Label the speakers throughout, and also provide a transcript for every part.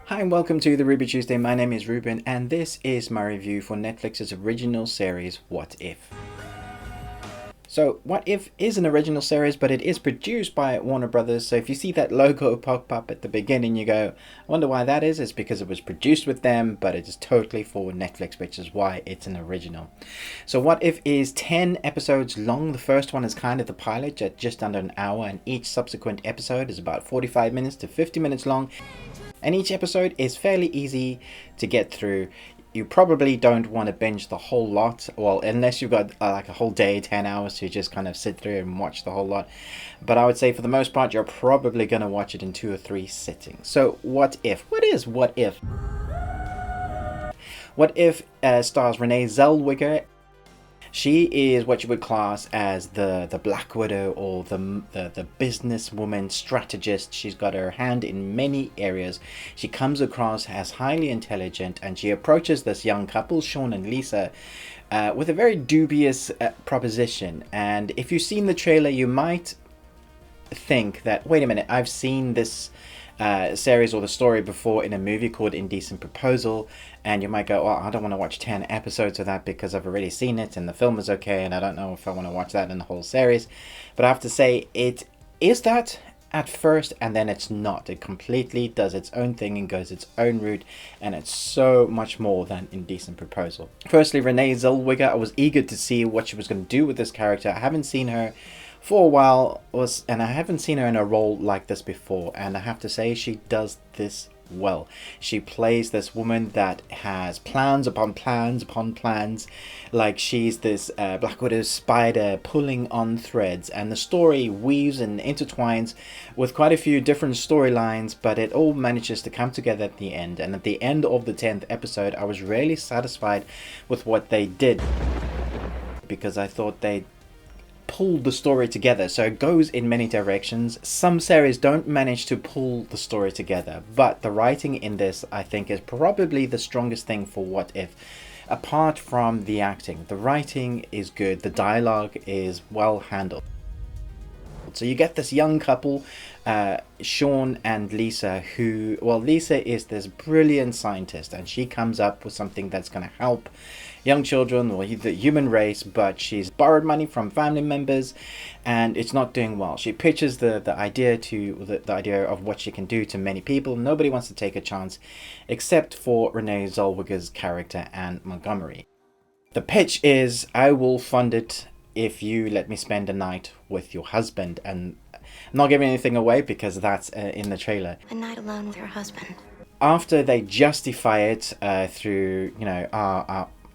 Speaker 1: Hi and welcome to the Ruby Tuesday. My name is Ruben and this is my review for Netflix's original series, What If. So, What If is an original series, but it is produced by Warner Brothers. So if you see that logo pop up at the beginning, you go, I wonder why that is. It's because it was produced with them, but it is totally for Netflix, which is why it's an original. So What If is 10 episodes long. The first one is kind of the pilot at just under an hour, and each subsequent episode is about 45 minutes to 50 minutes long. And each episode is fairly easy to get through. You probably don't want to binge the whole lot, well, unless you've got like a whole day, 10 hours to just kind of sit through and watch the whole lot. But I would say for the most part, you're probably going to watch it in 2 or 3 sittings. So What If? What is What If? What If stars Renée Zellweger. She is what you would class as the Black Widow, or the businesswoman strategist. She's got her hand in many areas. She comes across as highly intelligent, and she approaches this young couple, Sean and Lisa, with a very dubious proposition. And if you've seen the trailer, you might think that, wait a minute, I've seen this series or the story before in a movie called Indecent Proposal, and you might go, well, I don't want to watch 10 episodes of that because I've already seen it and the film is okay, and I don't know if I want to watch that in the whole series. But I have to say, it is that at first, and then it's not. It completely does its own thing and goes its own route, and it's so much more than Indecent Proposal. Firstly, Renée Zellweger, I was eager to see what she was going to do with this character. I haven't seen her for a while, and I haven't seen her in a role like this before, and I have to say she does this well. She plays this woman that has plans upon plans upon plans, like she's this Black Widow spider pulling on threads, and the story weaves and intertwines with quite a few different storylines, but it all manages to come together at the end. And at the end of the 10th episode, I was really satisfied with what they did, because I thought they pull the story together. So it goes in many directions. Some series don't manage to pull the story together, but the writing in this, I think, is probably the strongest thing for What If. Apart from the acting, the writing is good, the dialogue is well handled. So you get this young couple, Sean and Lisa, who, well, Lisa is this brilliant scientist, and she comes up with something that's going to help young children, or the human race, but she's borrowed money from family members and it's not doing well. She pitches the idea of what she can do to many people. Nobody wants to take a chance except for Renée Zellweger's character, Anne Montgomery. The pitch is, I will fund it if you let me spend a night with your husband. And I'm not giving anything away because that's in the trailer.
Speaker 2: A night alone with your husband.
Speaker 1: After they justify it through,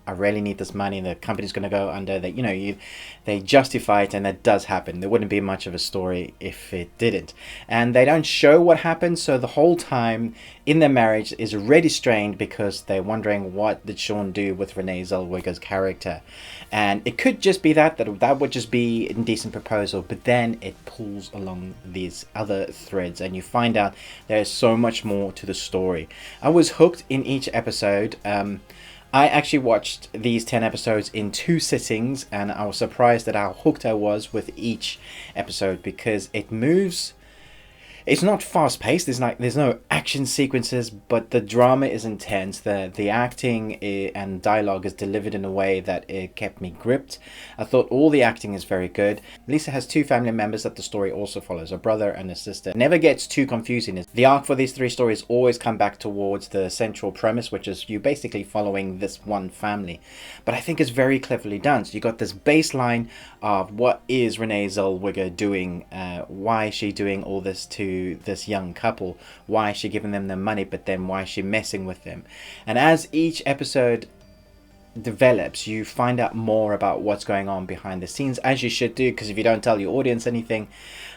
Speaker 1: I really need this money, the company's going to go under, they justify it, and that does happen. There wouldn't be much of a story if it didn't. And they don't show what happens, so the whole time in their marriage is already strained because they're wondering, what did Sean do with Renée Zellweger's character? And it could just be that would just be Indecent Proposal, but then it pulls along these other threads and you find out there's so much more to the story. I was hooked in each episode. I actually watched these 10 episodes in 2 sittings, and I was surprised at how hooked I was with each episode, because it moves. It's not fast paced. There's no action sequences, but the drama is intense. The acting and dialogue is delivered in a way that it kept me gripped. I thought all the acting is very good. Lisa has 2 family members that the story also follows, a brother and a sister. It never gets too confusing. The arc for these 3 stories always come back towards the central premise, which is you basically following this one family. But I think it's very cleverly done. So you got this baseline of what is Renée Zellweger doing, why is she doing all this to this young couple, why is she giving them the money, but then why is she messing with them? And as each episode develops, you find out more about what's going on behind the scenes, as you should do, because if you don't tell your audience anything.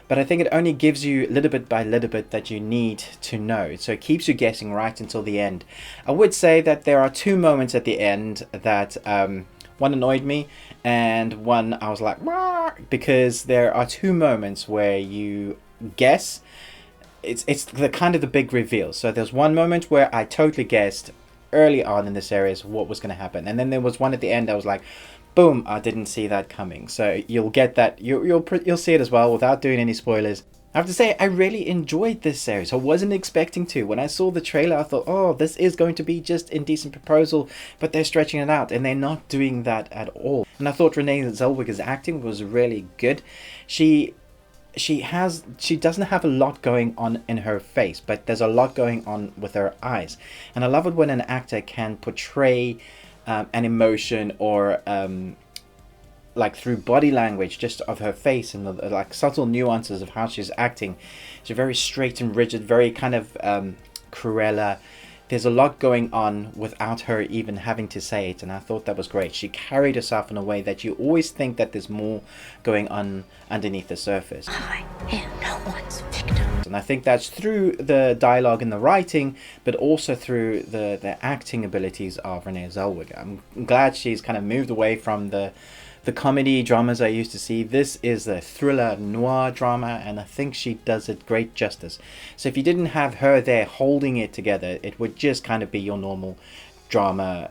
Speaker 1: But I think it only gives you little bit by little bit that you need to know, so it keeps you guessing right until the end. I would say that there are 2 moments at the end that one annoyed me, and one I was like, Wah! Because there are 2 moments where you guess. It's the kind of the big reveal. So there's one moment where I totally guessed early on in the series what was going to happen, and then there was one at the end I was like, boom, I didn't see that coming. So you'll get that, you'll see it as well without doing any spoilers. I have to say, I really enjoyed this series. I wasn't expecting to. When I saw the trailer, I thought, oh, this is going to be just Indecent Proposal, but they're stretching it out, and they're not doing that at all. And I thought Renée Zellweger's acting was really good. She doesn't have a lot going on in her face, but there's a lot going on with her eyes. And I love it when an actor can portray an emotion, or like through body language, just of her face, and the like subtle nuances of how she's acting. She's very straight and rigid, very kind of Cruella. There's a lot going on without her even having to say it, and I thought that was great. She carried herself in a way that you always think that there's more going on underneath the surface.
Speaker 2: I am no one's victim.
Speaker 1: And I think that's through the dialogue and the writing, but also through the acting abilities of Renée Zellweger. I'm glad she's kind of moved away from the comedy dramas I used to see. This is a thriller noir drama, and I think she does it great justice. So if you didn't have her there holding it together, it would just kind of be your normal drama,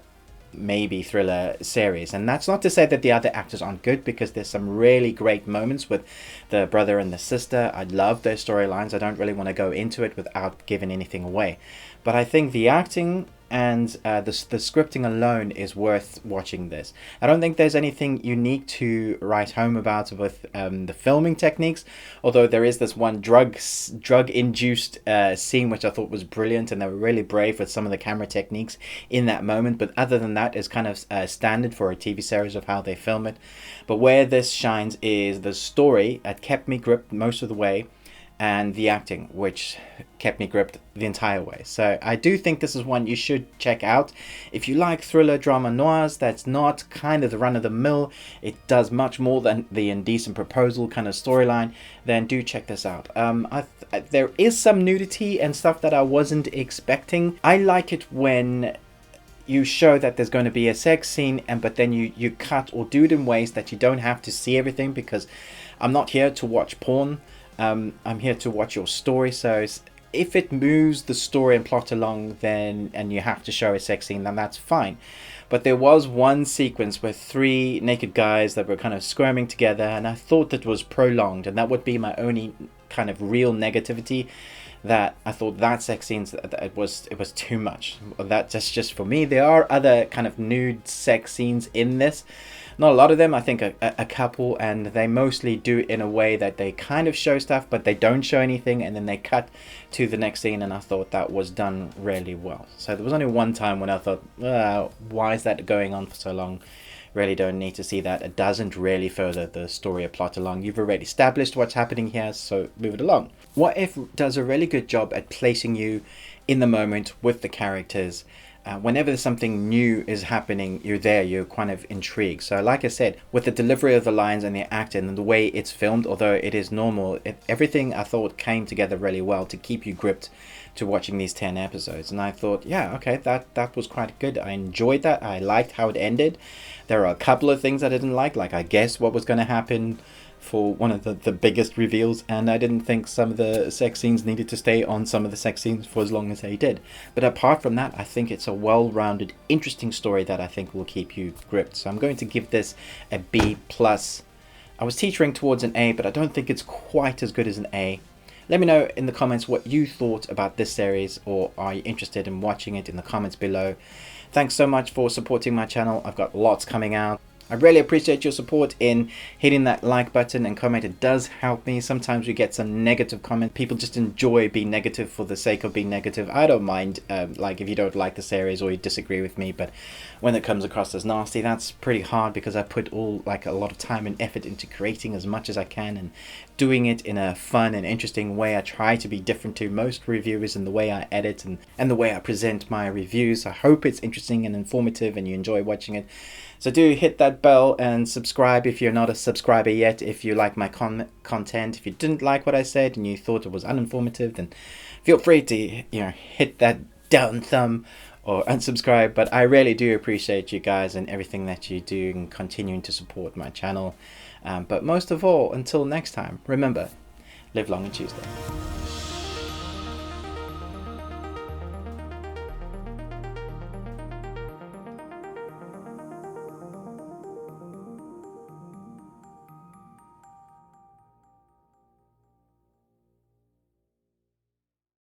Speaker 1: maybe thriller series. And that's not to say that the other actors aren't good, because there's some really great moments with the brother and the sister. I love their storylines. I don't really want to go into it without giving anything away, but I think the acting and the scripting alone is worth watching this. I don't think there's anything unique to write home about with the filming techniques, although there is this one drug-induced scene which I thought was brilliant, and they were really brave with some of the camera techniques in that moment. But other than that, it's kind of standard for a TV series of how they film it. But where this shines is the story. It kept me gripped most of the way, and the acting, which kept me gripped the entire way. So I do think this is one you should check out. If you like thriller drama noirs, that's not kind of the run-of-the-mill, it does much more than the Indecent Proposal kind of storyline, then do check this out. There is some nudity and stuff that I wasn't expecting. I like it when you show that there's going to be a sex scene, but then you cut or do it in ways that you don't have to see everything, because I'm not here to watch porn. I'm here to watch your story. So if it moves the story and plot along, and you have to show a sex scene, then that's fine. But there was one sequence with 3 naked guys that were kind of squirming together, and I thought that was prolonged, and that would be my only kind of real negativity. That I thought that sex scenes, it was too much. That's just for me. There are other kind of nude sex scenes in this. Not a lot of them, I think a couple, and they mostly do it in a way that they kind of show stuff, but they don't show anything, and then they cut to the next scene, and I thought that was done really well. So there was only one time when I thought, why is that going on for so long? Really don't need to see that. It doesn't really further the story or plot along. You've already established what's happening here, so move it along. What If does a really good job at placing you in the moment with the characters. Whenever something new is happening, you're there, you're kind of intrigued. So like I said, with the delivery of the lines and the acting and the way it's filmed, although it is normal, everything I thought came together really well to keep you gripped to watching these 10 episodes. And I thought, yeah, okay, that was quite good. I enjoyed that. I liked how it ended. There are a couple of things I didn't like I guess what was going to happen for one of the biggest reveals, and I didn't think some of the sex scenes needed to stay on some of the sex scenes for as long as they did. But apart from that, I think it's a well-rounded, interesting story that I think will keep you gripped. So I'm going to give this a B+. I was teetering towards an A, but I don't think it's quite as good as an A. Let me know in the comments what you thought about this series, or are you interested in watching it in the comments below. Thanks so much for supporting my channel. I've got lots coming out. I really appreciate your support in hitting that like button and comment. It does help me. Sometimes we get some negative comment. People just enjoy being negative for the sake of being negative. I don't mind like if you don't like the series or you disagree with me, but when it comes across as nasty, that's pretty hard, because I put a lot of time and effort into creating as much as I can and doing it in a fun and interesting way. I try to be different to most reviewers in the way I edit and the way I present my reviews. I hope it's interesting and informative and you enjoy watching it. So do hit that bell and subscribe if you're not a subscriber yet, if you like my content. If you didn't like what I said and you thought it was uninformative, then feel free to hit that down thumb or unsubscribe. But I really do appreciate you guys and everything that you do and continuing to support my channel. But most of all, until next time, remember, live long and Tuesday.